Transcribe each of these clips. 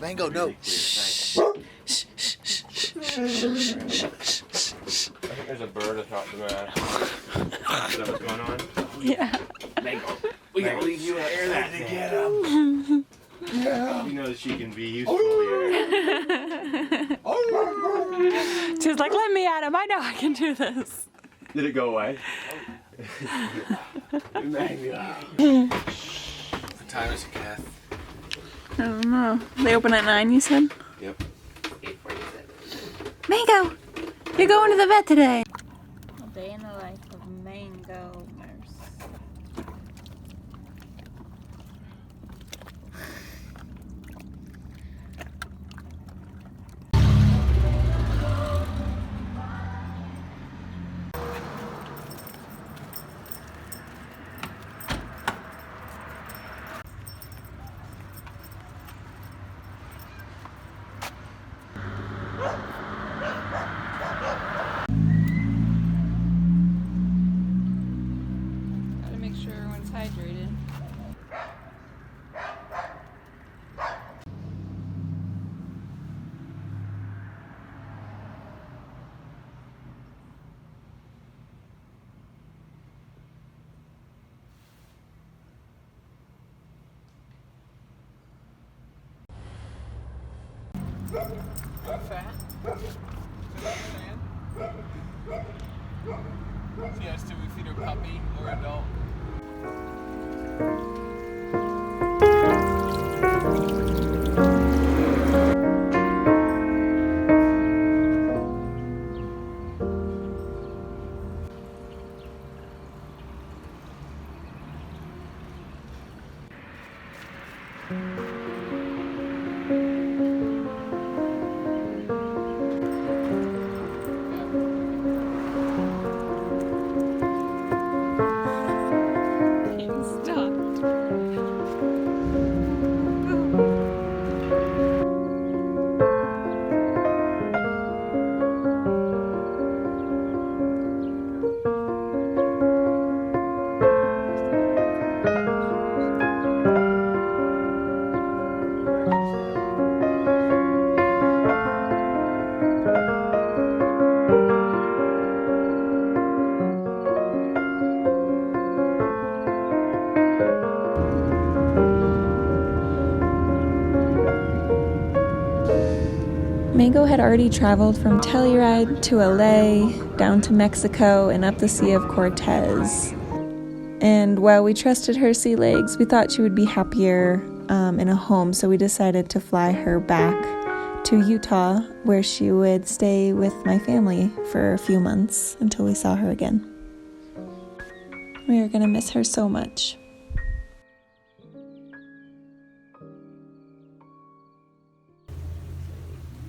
Mango, no. I think there's a bird atop the mat. Is that what's going on? Yeah. Mango. We gotta leave you air that to get him. Yeah. You know that she can be useful here. She was like, let me at him. I know I can do this. Did it go away? Mango. What time is it, Kath? I don't know. They open at 9, you said? Yep. Mango! You're going to the vet today. A day in the life of Mango Nurse. Gotta make sure everyone's hydrated. Fat? See us till we feed her puppy or adult. Stop. Mango had already traveled from Telluride to LA, down to Mexico, and up the Sea of Cortez. And while we trusted her sea legs, we thought she would be happier in a home, so we decided to fly her back to Utah, where she would stay with my family for a few months until we saw her again. We are gonna miss her so much.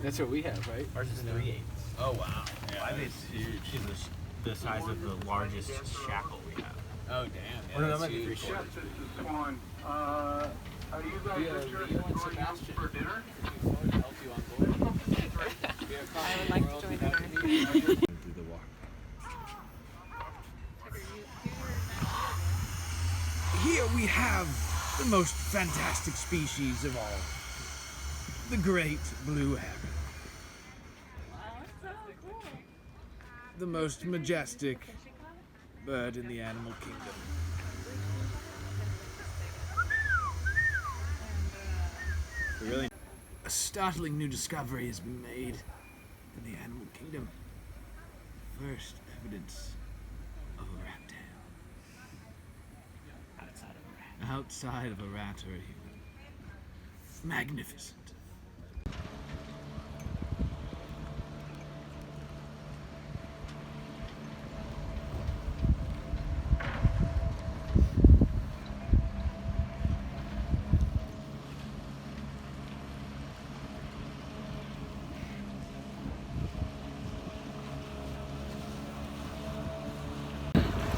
That's what we have, right? Ours is 3/8. Oh wow. Yeah, it's huge. It's the size of the largest shackle we have. Oh damn. Or no, Yeah, that that's might be huge. 3/4. Are you guys Yeah, returning Leo and for Sebastian. dinner? Help you on board. I would like to join dinner. Through the walk. Here we have the most fantastic species of all, the great blue heron. The most majestic bird in the animal kingdom. Really? A startling new discovery has been made in the animal kingdom. First evidence of a rat tail. Outside of a rat or a human. Magnificent.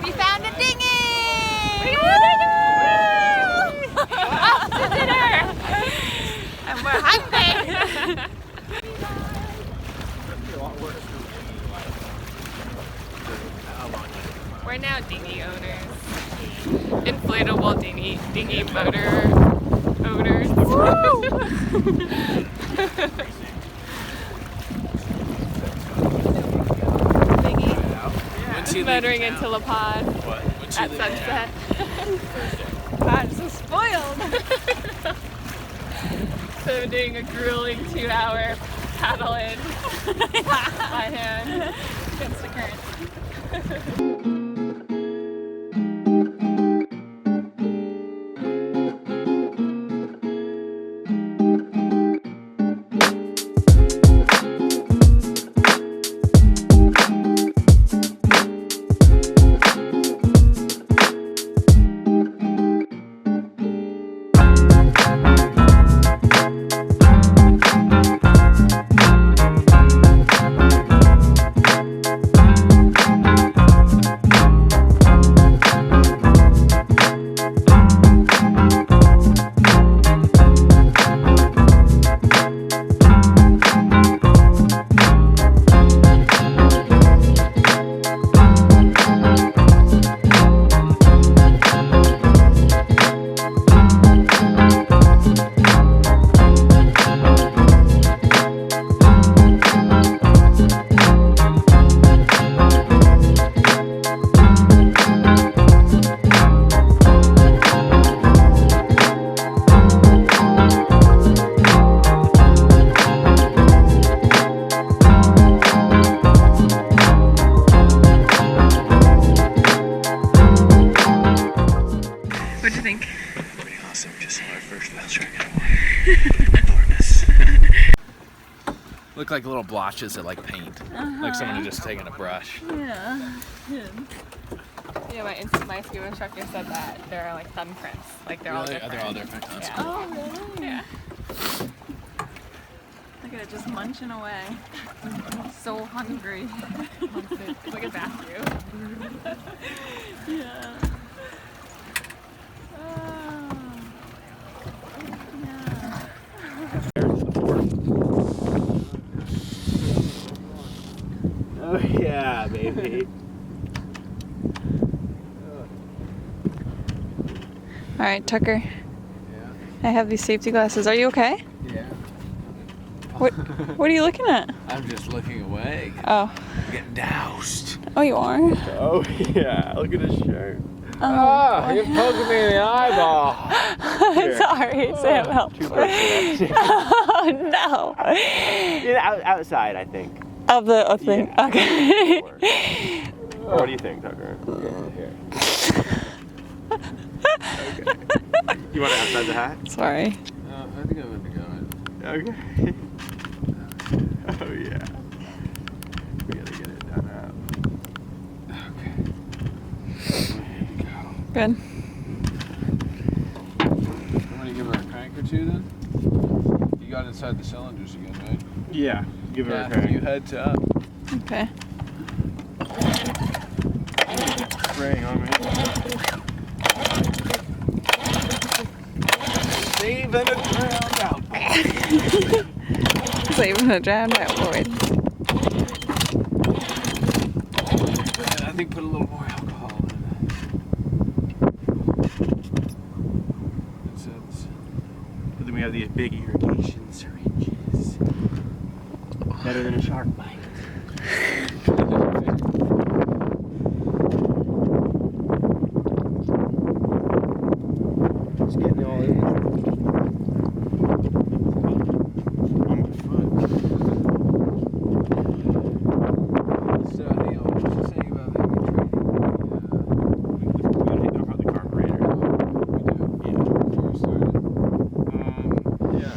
We found a dinghy! We found a dinghy! Off to dinner! And we're hungry! We're now dinghy owners. Inflatable dinghy motor odors. Biggie motoring into La Pod at sunset. God, I'm so spoiled. So I'm doing a grueling 2-hour paddle in by hand against the current. What'd you think? Pretty awesome. Just our first whale shark. Look like little blotches of like paint. Like someone had just taken a brush. Yeah. Yeah, my scuba instructor said that there are like thumbprints. Like they're all Really? different. They're all different. Oh, that's Yeah. cool. Oh, really? Yeah. Look at it just munching away. So hungry. Look at that view. Yeah. Oh yeah, baby. All right, Tucker. Yeah. I have these safety glasses. Are you okay? Yeah. What are you looking at? I'm just looking away. Oh. I'm getting doused. Oh, you are? Oh yeah, look at his shirt. Oh, you're poking me in the eyeball. sorry, Sam. Help. Oh, no. Outside, I think. Of the thing. Yeah. Okay. Or what do you think, Tucker? Here. Okay. You want it outside the hat? Sorry. I think I'm gonna go in. Okay. Oh yeah. We gotta get it done out. Okay. Good. I'm gonna give her a crank or two then. You got inside the cylinders again, right? Yeah. Give it a Yeah, crank. you head to up. Okay. Spraying on me. Saving a drowned out. Saving a drowned out boy. And I think put a little more alcohol in it. But then we have these big irrigation syringes. Better than a shark bite. It's getting all in. On my foot. So, hang on, what was you saying about maybe We gotta take off the carburetor. trading? Before we started. Yeah.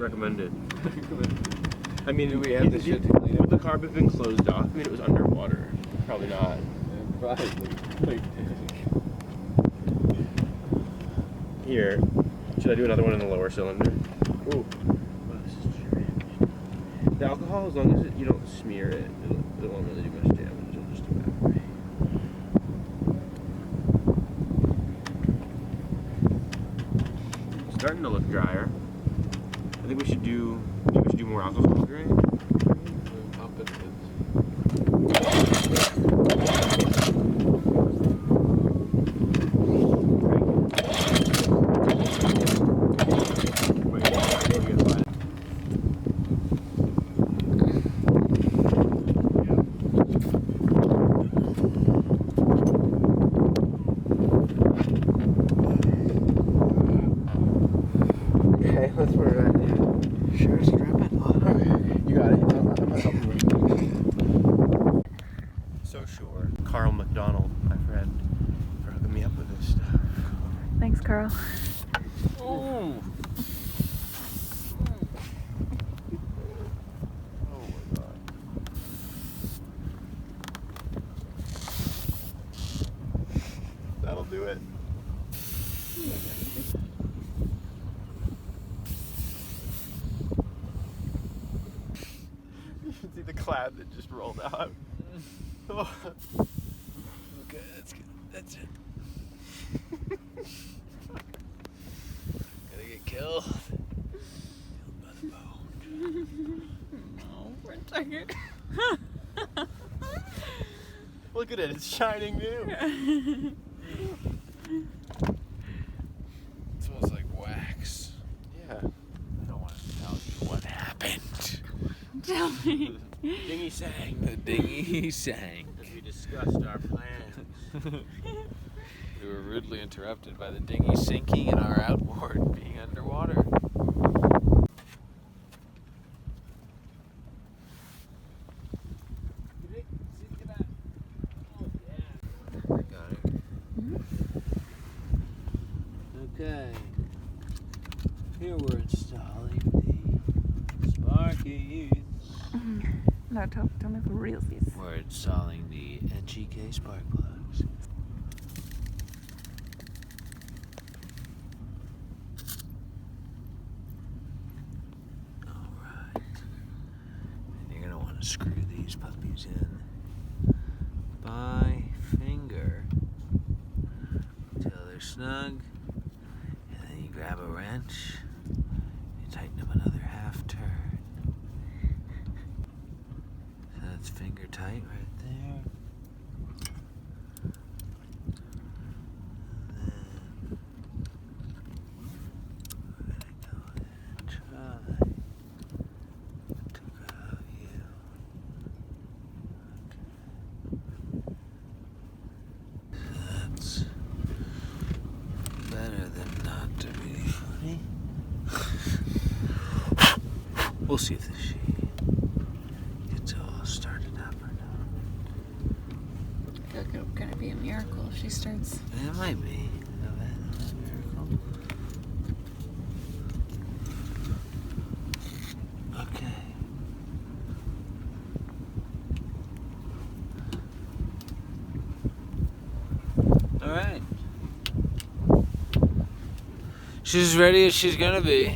Recommended. I mean, Do we have the shit to clean it? Would the carb have been closed off? I mean, it was underwater. Probably not. Probably. Here. Should I do another one in the lower cylinder? Ooh. Oh, this is trash. The alcohol, as long as you don't smear it, it won't really do much damage. It'll just evaporate. It's starting to look drier. I think we should do more alcohol drain. Pump it. Sure, strap it on. You got it. I'm gonna help you with it. So sure. Carl McDonald, my friend, for hooking me up with this stuff. Thanks, Carl. Oh. Oh my god. That'll do it. You should see the cloud that just rolled out. Oh. Okay, that's good. That's it. Gonna get killed. Killed by the boat. No, for a second. Look at it, it's shining new. It smells like wax. Yeah. I don't want to tell you what happened. Tell me. Dinghy sang. The dinghy sank. As we discussed our plans. We were rudely interrupted by the dinghy sinking and our outboard being underwater. Got it. Okay. Here we're installing the Sparkies. No, tell me for realsies. We're installing the NGK spark plugs. Alright. And you're gonna want to screw these puppies in by finger until they're snug. And then you grab a wrench, you tighten them another half turn. So that's finger tight right there. And then we're gonna go ahead and try to grab you. That's better than not to be funny. We'll see if the sheet gets all started up or not. I feel like it's gonna be a miracle if she starts. It might be a miracle. Okay. All right. She's as ready as she's gonna be.